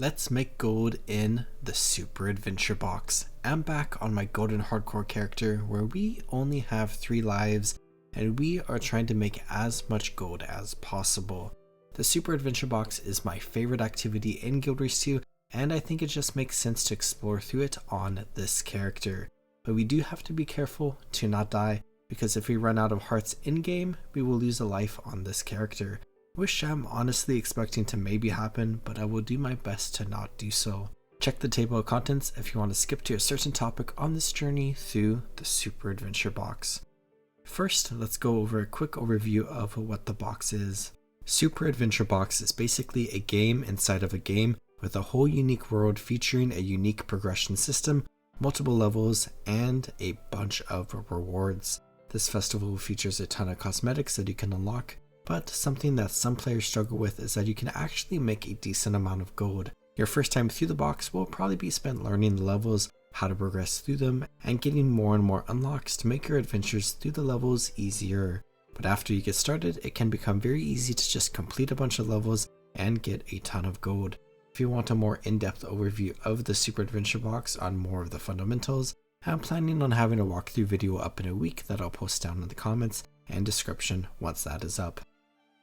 Let's make gold in the Super Adventure Box. I'm back on my golden hardcore character where we only have 3 lives and we are trying to make as much gold as possible. The Super Adventure Box is my favorite activity in Guild Wars 2 and I think it just makes sense to explore through it on this character. But we do have to be careful to not die because if we run out of hearts in game, we will lose a life on this character. Which I'm honestly expecting to maybe happen, but I will do my best to not do so. Check the table of contents if you want to skip to a certain topic on this journey through the Super Adventure Box. First, let's go over a quick overview of what the box is. Super Adventure Box is basically a game inside of a game with a whole unique world featuring a unique progression system, multiple levels, and a bunch of rewards. This festival features a ton of cosmetics that you can unlock, but something that some players struggle with is that you can actually make a decent amount of gold. Your first time through the box will probably be spent learning the levels, how to progress through them, and getting more and more unlocks to make your adventures through the levels easier. But after you get started, it can become very easy to just complete a bunch of levels and get a ton of gold. If you want a more in-depth overview of the Super Adventure Box on more of the fundamentals, I'm planning on having a walkthrough video up in a week that I'll post down in the comments and description once that is up.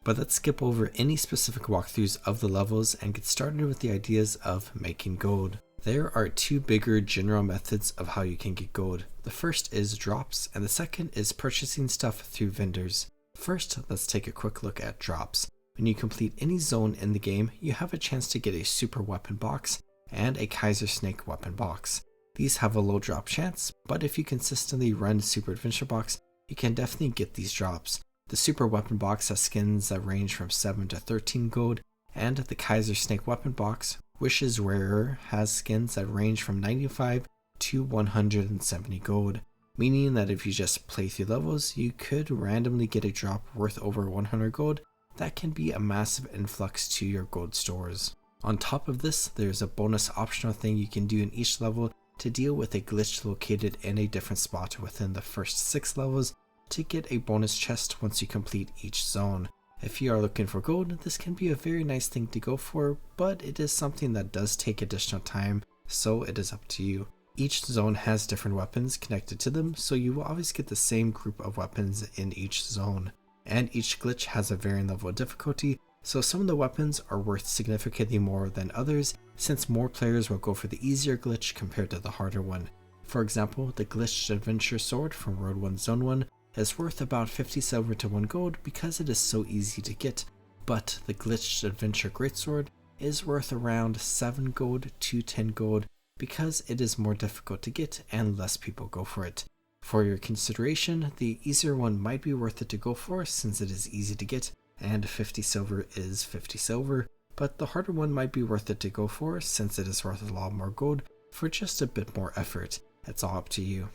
But let's skip over any specific walkthroughs of the levels and get started with the ideas of making gold. There are 2 bigger general methods of how you can get gold. The first is drops and the second is purchasing stuff through vendors. First, let's take a quick look at drops. When you complete any zone in the game, you have a chance to get a super weapon box and a Kaiser Snake weapon box. These have a low drop chance, but if you consistently run Super Adventure Box, you can definitely get these drops. The Super Weapon Box has skins that range from 7 to 13 gold, and the Kaiser Snake Weapon Box, which is rarer, has skins that range from 95 to 170 gold, meaning that if you just play through levels, you could randomly get a drop worth over 100 gold that can be a massive influx to your gold stores. On top of this, there's a bonus optional thing you can do in each level to deal with a glitch located in a different spot within the first 6 levels, to get a bonus chest once you complete each zone. If you are looking for gold, this can be a very nice thing to go for, but it is something that does take additional time, so it is up to you. Each zone has different weapons connected to them, so you will always get the same group of weapons in each zone. And each glitch has a varying level of difficulty, so some of the weapons are worth significantly more than others, since more players will go for the easier glitch compared to the harder one. For example, the glitched adventure sword from Road 1 Zone 1 is worth about 50 silver to 1 gold because it is so easy to get, but the glitched adventure greatsword is worth around 7 gold to 10 gold because it is more difficult to get and less people go for it. For your consideration, the easier one might be worth it to go for since it is easy to get and 50 silver is 50 silver, but the harder one might be worth it to go for since it is worth a lot more gold for just a bit more effort. It's all up to you.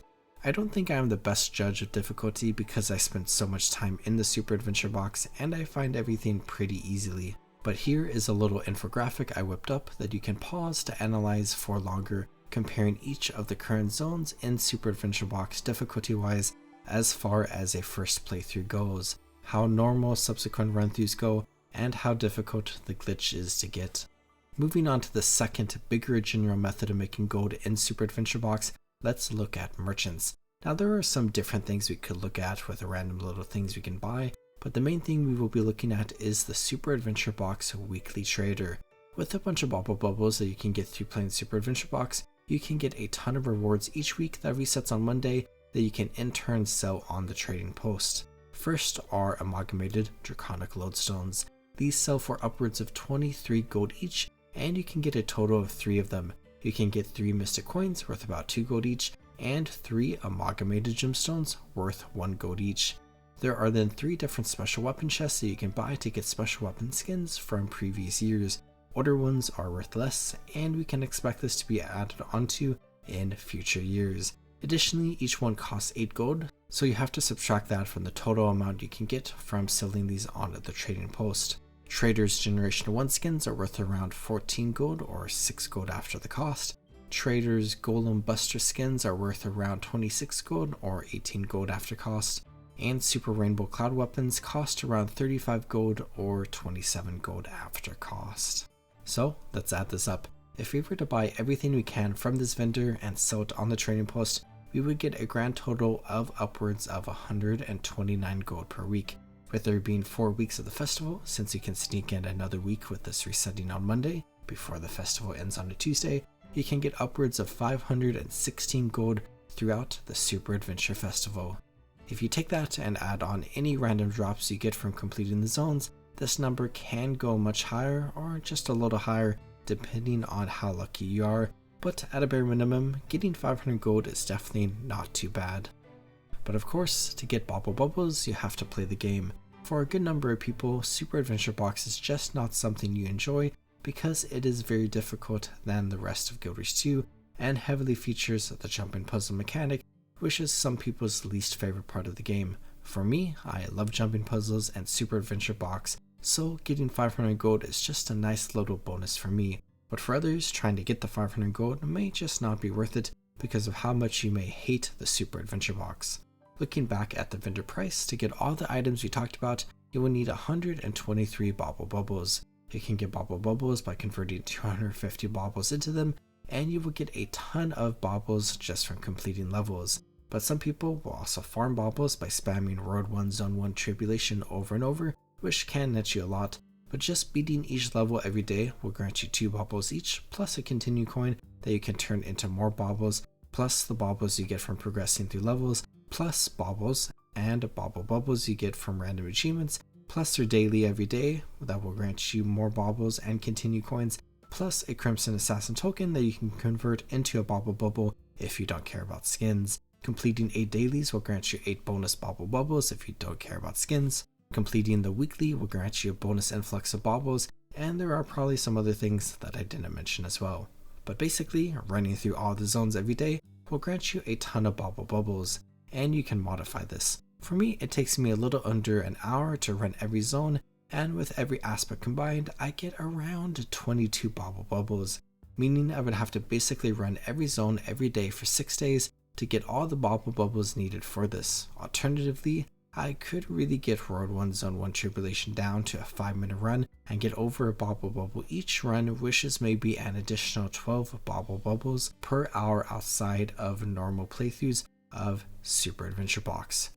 I don't think I am the best judge of difficulty because I spent so much time in the Super Adventure Box and I find everything pretty easily. But here is a little infographic I whipped up that you can pause to analyze for longer, comparing each of the current zones in Super Adventure Box difficulty wise as far as a first playthrough goes, how normal subsequent run-throughs go, and how difficult the glitch is to get. Moving on to the second bigger general method of making gold in Super Adventure Box, let's look at merchants. Now there are some different things we could look at with random little things we can buy, but the main thing we will be looking at is the Super Adventure Box Weekly Trader. With a bunch of Bauble Bubbles that you can get through playing Super Adventure Box, you can get a ton of rewards each week that resets on Monday that you can in turn sell on the trading post. First are Amalgamated Draconic Lodestones. These sell for upwards of 23 gold each, and you can get a total of 3 of them. You can get 3 Mystic Coins worth about 2 gold each, and 3 Amalgamated Gemstones worth 1 gold each. There are then 3 different special weapon chests that you can buy to get special weapon skins from previous years. Older ones are worth less, and we can expect this to be added onto in future years. Additionally, each one costs 8 gold, so you have to subtract that from the total amount you can get from selling these on the trading post. Traders Generation 1 skins are worth around 14 gold or 6 gold after the cost. Traders Golem Buster skins are worth around 26 gold or 18 gold after cost. And Super Rainbow Cloud weapons cost around 35 gold or 27 gold after cost. So let's add this up. If we were to buy everything we can from this vendor and sell it on the trading post, we would get a grand total of upwards of 129 gold per week. With there being 4 weeks of the festival, since you can sneak in another week with this resetting on Monday, before the festival ends on a Tuesday, you can get upwards of 516 gold throughout the Super Adventure Festival. If you take that and add on any random drops you get from completing the zones, this number can go much higher or just a little higher depending on how lucky you are, but at a bare minimum, getting 500 gold is definitely not too bad. But of course, to get Bauble Bubbles, you have to play the game. For a good number of people, Super Adventure Box is just not something you enjoy because it is very difficult than the rest of Guild Wars 2 and heavily features the jumping puzzle mechanic, which is some people's least favorite part of the game. For me, I love jumping puzzles and Super Adventure Box, so getting 500 gold is just a nice little bonus for me. But for others, trying to get the 500 gold may just not be worth it because of how much you may hate the Super Adventure Box. Looking back at the vendor price, to get all the items we talked about, you will need 123 Bauble Bubbles. You can get Bauble Bubbles by converting 250 baubles into them, and you will get a ton of baubles just from completing levels. But some people will also farm baubles by spamming Road 1 Zone 1 Tribulation over and over, which can net you a lot, but just beating each level every day will grant you 2 baubles each, plus a continue coin that you can turn into more baubles, plus the baubles you get from progressing through levels, plus baubles and Bauble Bubbles you get from random achievements, plus their daily every day that will grant you more baubles and continue coins, plus a Crimson Assassin token that you can convert into a Bauble Bubble if you don't care about skins. Completing 8 dailies will grant you 8 bonus Bauble Bubbles if you don't care about skins. Completing the weekly will grant you a bonus influx of baubles, and there are probably some other things that I didn't mention as well. But basically, running through all the zones every day will grant you a ton of Bauble Bubbles, and you can modify this. For me, it takes me a little under an hour to run every zone, and with every aspect combined, I get around 22 Bauble Bubbles, meaning I would have to basically run every zone every day for 6 days to get all the Bauble Bubbles needed for this. Alternatively, I could really get Road 1 Zone 1 Tribulation down to a 5-minute run and get over a Bauble Bubble each run, which is maybe an additional 12 Bauble Bubbles per hour outside of normal playthroughs of Super Adventure Box.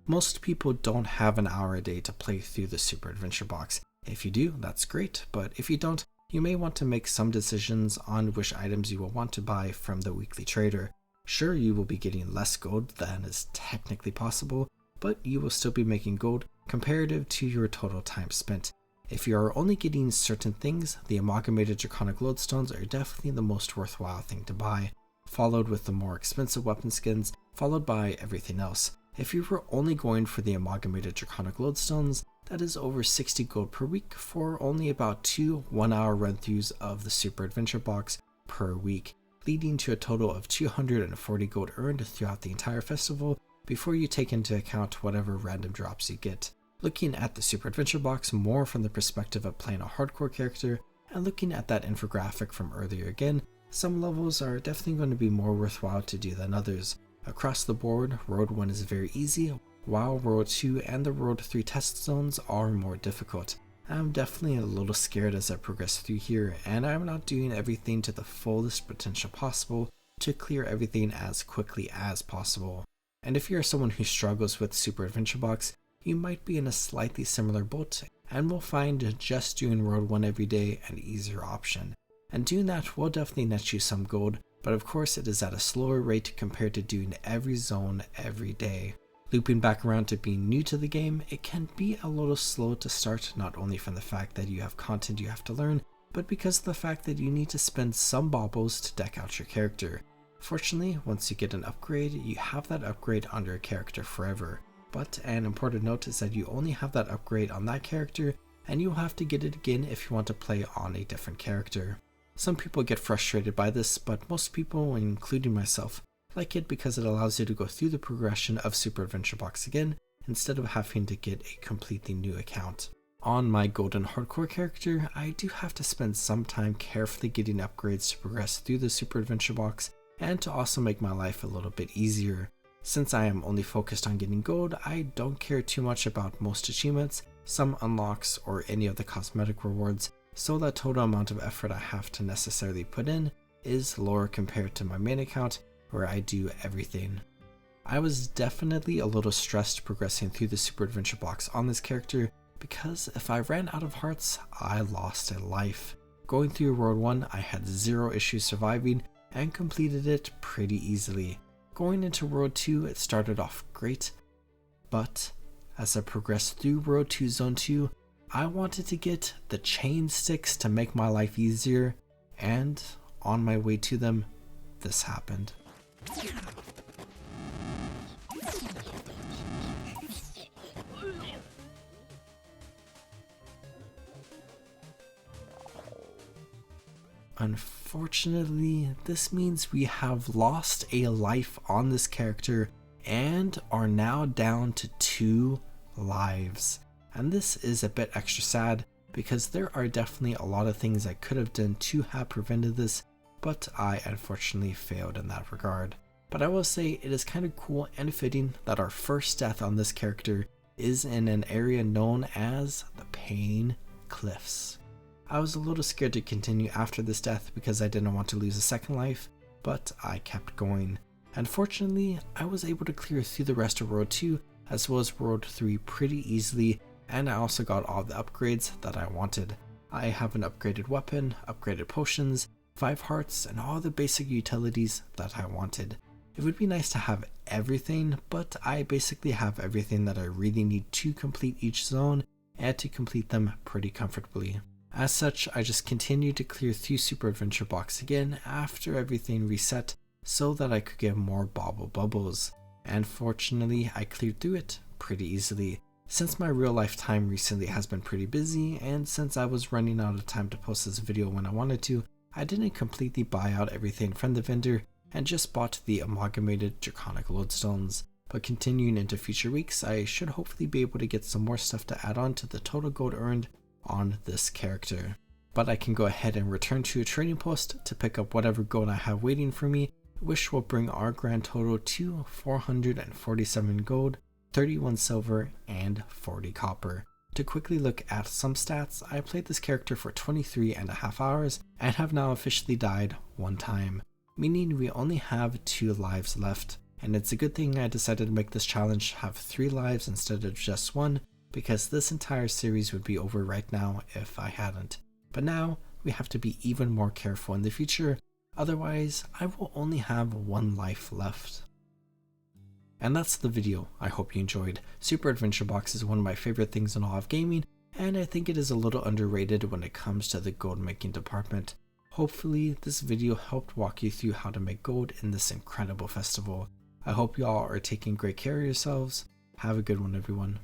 Most people don't have an hour a day to play through the Super Adventure Box. If you do, that's great, but if you don't, you may want to make some decisions on which items you will want to buy from the weekly trader. Sure, you will be getting less gold than is technically possible, but you will still be making gold comparative to your total time spent. If you are only getting certain things, the amalgamated draconic lodestones are definitely the most worthwhile thing to buy, followed with the more expensive weapon skins, followed by everything else. If you were only going for the amalgamated draconic lodestones, that is over 60 gold per week for only about 2 1-hour run-throughs of the Super Adventure Box per week, leading to a total of 240 gold earned throughout the entire festival before you take into account whatever random drops you get. Looking at the Super Adventure Box more from the perspective of playing a hardcore character, and looking at that infographic from earlier again, some levels are definitely going to be more worthwhile to do than others. Across the board, Road 1 is very easy, while Road 2 and the Road 3 test zones are more difficult. I'm definitely a little scared as I progress through here, and I'm not doing everything to the fullest potential possible to clear everything as quickly as possible. And if you're someone who struggles with Super Adventure Box, you might be in a slightly similar boat and will find just doing Road 1 every day an easier option. And doing that will definitely net you some gold, but of course it is at a slower rate compared to doing every zone every day. Looping back around to being new to the game, it can be a little slow to start, not only from the fact that you have content you have to learn, but because of the fact that you need to spend some baubles to deck out your character. Fortunately, once you get an upgrade, you have that upgrade on your character forever. But an important note is that you only have that upgrade on that character, and you'll have to get it again if you want to play on a different character. Some people get frustrated by this, but most people, including myself, like it because it allows you to go through the progression of Super Adventure Box again, instead of having to get a completely new account. On my golden hardcore character, I do have to spend some time carefully getting upgrades to progress through the Super Adventure Box, and to also make my life a little bit easier. Since I am only focused on getting gold, I don't care too much about most achievements, some unlocks, or any of the cosmetic rewards, so the total amount of effort I have to necessarily put in is lower compared to my main account where I do everything. I was definitely a little stressed progressing through the Super Adventure box on this character because if I ran out of hearts, I lost a life. Going through World 1, I had zero issues surviving and completed it pretty easily. Going into World 2, it started off great, but as I progressed through World 2 Zone 2, I wanted to get the chain sticks to make my life easier, and on my way to them, this happened. Unfortunately, this means we have lost a life on this character and are now down to 2 lives. And this is a bit extra sad because there are definitely a lot of things I could have done to have prevented this, but I unfortunately failed in that regard. But I will say it is kind of cool and fitting that our first death on this character is in an area known as the Pain Cliffs. I was a little scared to continue after this death because I didn't want to lose a second life, but I kept going. And fortunately, I was able to clear through the rest of World 2 as well as World 3 pretty easily, and I also got all the upgrades that I wanted. I have an upgraded weapon, upgraded potions, 5 hearts, and all the basic utilities that I wanted. It would be nice to have everything, but I basically have everything that I really need to complete each zone and to complete them pretty comfortably. As such, I just continued to clear through Super Adventure Box again after everything reset so that I could get more Bauble Bubbles. And fortunately, I cleared through it pretty easily. Since my real life time recently has been pretty busy, and since I was running out of time to post this video when I wanted to, I didn't completely buy out everything from the vendor and just bought the amalgamated draconic lodestones. But continuing into future weeks, I should hopefully be able to get some more stuff to add on to the total gold earned on this character. But I can go ahead and return to a trading post to pick up whatever gold I have waiting for me, which will bring our grand total to 447 gold, 31 silver, and 40 copper. To quickly look at some stats, I played this character for 23.5 hours and have now officially died 1 time, meaning we only have 2 lives left. And it's a good thing I decided to make this challenge have 3 lives instead of just 1, because this entire series would be over right now if I hadn't. But now we have to be even more careful in the future, otherwise I will only have 1 life left. And that's the video. I hope you enjoyed. Super Adventure Box is one of my favorite things in all of gaming, and I think it is a little underrated when it comes to the gold making department. Hopefully this video helped walk you through how to make gold in this incredible festival. I hope you all are taking great care of yourselves. Have a good one, everyone.